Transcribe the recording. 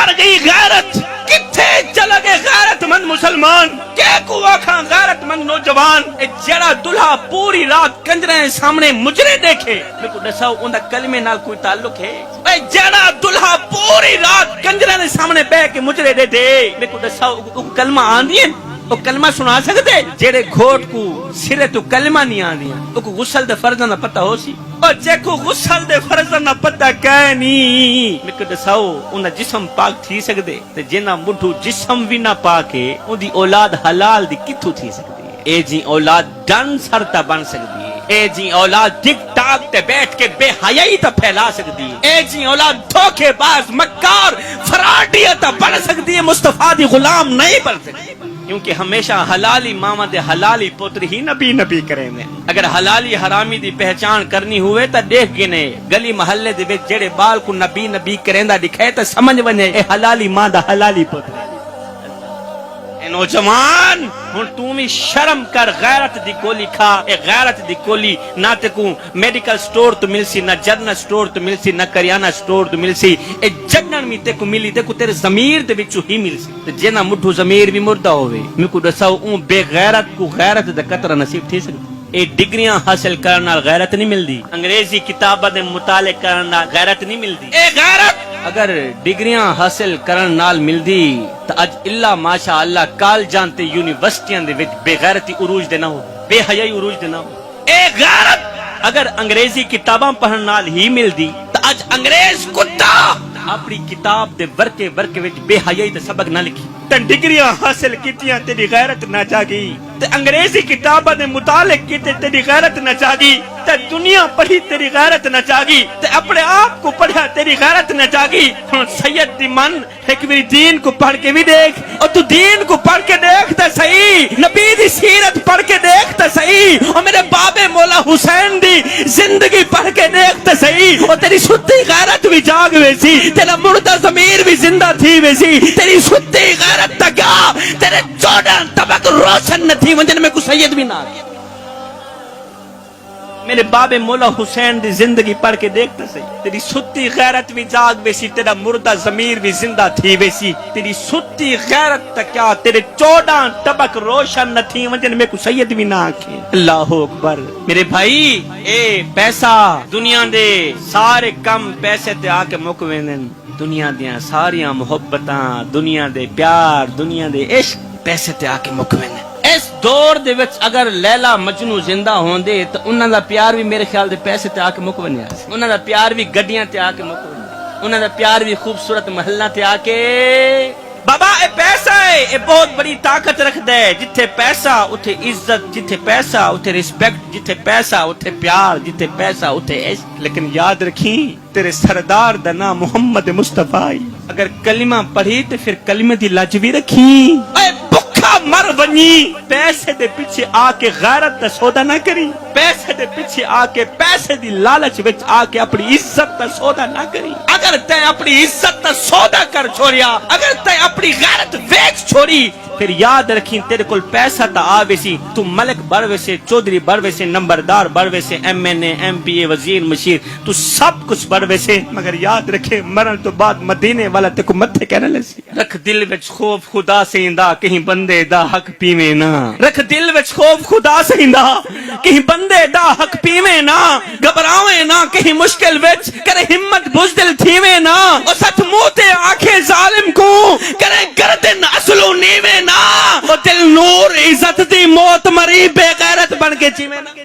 مر گئی غیرت کتھے چلا گئے غیرت مند مسلمان کیا کو آکھاں غیرت مند نوجوان اے جڑا دلہا پوری رات کنجرے سامنے مجرے دیکھے میں کو دساؤ اوندا کلمے نال کوئی تعلق ہے اے جڑا دلہا پوری رات کنجرے دے سامنے بیٹھ کے مجرے دے دے میں کو دساؤ او کلمہ آندی ہے وہ کلمہ سنا سکتے جیڑے گھوٹ کو سرے تو کلمہ نہیں آندیاں او کو غسل دے فرض نہ پتہ ہو سی اور جے کو غسل دے فرض نہ پتہ کہ نہیں میں کو دساؤ انہا جسم پاک تھی سکتے تے جنہ مٹھو جسم بھی نہ پاکے ان دی اولاد حلال دی کتھو تھی سکتی ہے اے جی اولاد ڈن سرتا بن سکتی ہے اے جی اولاد ٹک ٹاک تے بیٹھ کے بے حیائی تا پھیلا سکتی ہے اے جی اولاد دھوکے باز مکار فراڈیہ تا بن سکتی ہے مصطفیٰ دی غلام نہیں بن سکتی کیونکہ ہمیشہ حلالی ماما دے حلالی پوتر ہی نبی کریں میں اگر حلالی حرامی دی پہچان کرنی ہوئے تا دیکھ گنے گلی محلے دے وچ جڑے بال کو نبی کریندا دکھائے تا سمجھ ونے اے حلالی ماں دا حلالی پوتر اے نوجوان ہن تو بھی شرم کر غیرت دی گولی کھا اے غیرت دی گولی نہ تے کو میڈیکل سٹور تو ملسی نہ جنرل سٹور تو ملسی نہ کریانہ سٹور تو ملسی اے جنن می تے کو ملی تے کو تیرے ضمیر دے وچوں ہی ملسی تے جنا مٹھو ضمیر بھی مردہ ہوے میں کو دساؤ اون بے غیرت کو غیرت دا قطرہ نصیب تھی سکتی اے ڈگریاں حاصل کرن نال غیرت نہیں ملدی انگریزی کتاباں دے مطالعے کرن نال غیرت نہیں ملدی اے غیرت اگر ڈگریاں حاصل کرن نال ملدی تا اج اللہ ماشاء اللہ کالجاں تے یونیورسٹیاں دے وچ بے غیرتی عروج دے نہ ہو بے حیائی عروج دے نہ ہو اے غیرت اگر انگریزی کتاباں پڑھن نال ہی ملدی تا اج انگریز کتا اپنی کتاب دے ورکے وچ بے حیائی تے سبق نہ لکھی تے ڈگریاں حاصل کیتیاں تیری غیرت نہ جاگی تے انگریزی کتاباں دے مطالعے کیتے تیری غیرت نہ جاگی تے دنیا پڑھی تیری غیرت نہ جاگی تے اپنے آپ کو پڑھیا تیری غیرت نہ جاگی ہن سید دی من ایک میری دین کو پڑھ کے بھی دیکھ اور تو دین کو پڑھ کے دیکھ تے صحیح نبی دی سیرت پڑھ کے دیکھ تے صحیح اور میرے بابے مولا حسین دی زندگی پڑھ کے دیکھ تے صحیح اور تیری ستی غیرت بھی جاگ ویسی تیرا مردہ ضمیر بھی زندہ تھی ویسی تیری ستی غیرت تا کیا تیرے 14 طبق روشن نہ تھی وجن میں کو سید بھی نہ آگیا میرے باب مولا حسین دی زندگی پڑھ کے دیکھتا سی تیری ستی غیرت بھی جاگ ویسی تیرا مردہ ضمیر بھی زندہ تھی ویسی تیری ستی غیرت تا کیا تیرے 14 طبق روشن نہ تھی وجن میں کو سید بھی نہ آکھیں اللہ اکبر میرے بھائی اے پیسہ دنیا دے سارے کم پیسے تے آکے مکوینن دنیا دیاں ساریاں محبتاں دنیا دے پیار دنیا دے عشق پیسے تے آکے مکوینن اس دور دے وچ اگر لیلا مجنو زندہ ہوندے تو انہاں دا پیار بھی میرے خیال دے پیسے تے آکے مکوینیا انہاں دا پیار بھی گڈیاں تے آکے مکوینیا انہاں دا پیار بھی خوبصورت محلہ تے آکے بابا اے پیسہ ہے اے بہت بڑی طاقت رکھ دے جتھے پیسہ اتھے عزت جتھے پیسہ اتھے رسپیکٹ جتھے پیسہ اتھے پیار جتھے پیسہ اتھے عشق لیکن یاد رکھیں تیرے سردار دا نام محمد مصطفیٰ اگر کلمہ پڑھی تو پھر کلمہ دی لاج بھی رکھیں اے بکھا مر ونی پیسے دے پیچھے آ کے غیرت دا سودا نہ کری پیسے دے پیچھے آ کے پیسے دی لالچ وچ آ کے اپنی عزت دا سودا نہ کری اگر تے اپنی عزت دا سودا کر چھوڑیا اگر تے اپنی غیرت ویچ چھوڑی پھر یاد رکھیں تیرے کول پیسہ تا آوے سی تو ملک بڑھوے سے چودری بڑھوے سے نمبردار بڑھوے سے M N A M P A وزیر مشیر تو سب کچھ بڑھوے سے مگر یاد رکھے مرن تو بعد مدینے والا تے کو متھے کہنے لسی رکھ دل وچ خوف خدا سے اندا کہیں بندے دا حق پیویں نہ رکھ دل وچ خوف خدا سے اندا کہیں بندے دا حق پیویں نہ گھبراویں نہ کہیں مشکل وچ کرے ہمت بزدل تھیویں نہ او سچ منہ تے آنکھیں ظالم کو کرے گردن اصلو نیویں نہ او دل نور عزت دی موت مری بے غیرت بن کے جیویں نہ